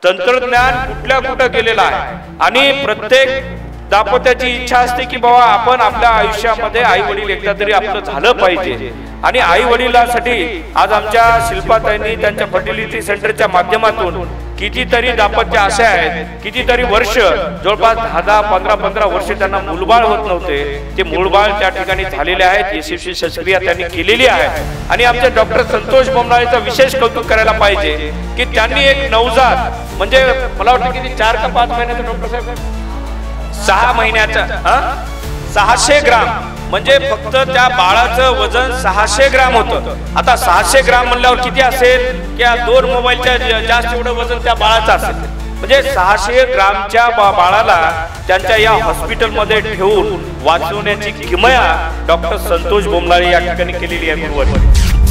तंत्रज्ञान कुठल्या कुठं गेलेलं आहे आणि प्रत्येक दाम्पत्याची इच्छा असते की बाबा आपण आपल्या आयुष्यामध्ये आई वडील एकदा तरी आपलं झालं पाहिजे आणि आई वडिलांसाठी आज आमच्या शिल्पाताईंनी त्यांच्या फर्टिलिटी सेंटरच्या माध्यमातून कितीतरी दाम्पत्य असे आहेत, कितीतरी वर्ष जवळपास 10-15 वर्ष त्यांना मूलबाळ होत नव्हते, ते मूलबाळ त्या ठिकाणी झालेले आहेत, यशस्वी शस्त्रक्रिया त्यांनी केलेली आहे। आणि आमचे डॉक्टर संतोष बोमनाळेचं विशेष कौतुक करायला पाहिजे की त्यांनी एक नवजात म्हणजे मला वाटतं किती 4 का 5 महिन्याचं डॉक्टर साहेब 6 महिन्याचा 600 ग्राम म्हणजे फक्त त्या बाळाचं वजन 600 ग्राम होतं। आता 600 ग्राम म्हणल्यावर किती असेल की 2 मोबाईलच्या जास्त एवढं वजन त्या बाळाचं असेल, म्हणजे 600 ग्रामच्या बाळाला त्यांच्या या हॉस्पिटलमध्ये ठेवून वाचवण्याची किमया डॉक्टर संतोष बोमनाळे या ठिकाणी केलेली आहे गुरुवारी।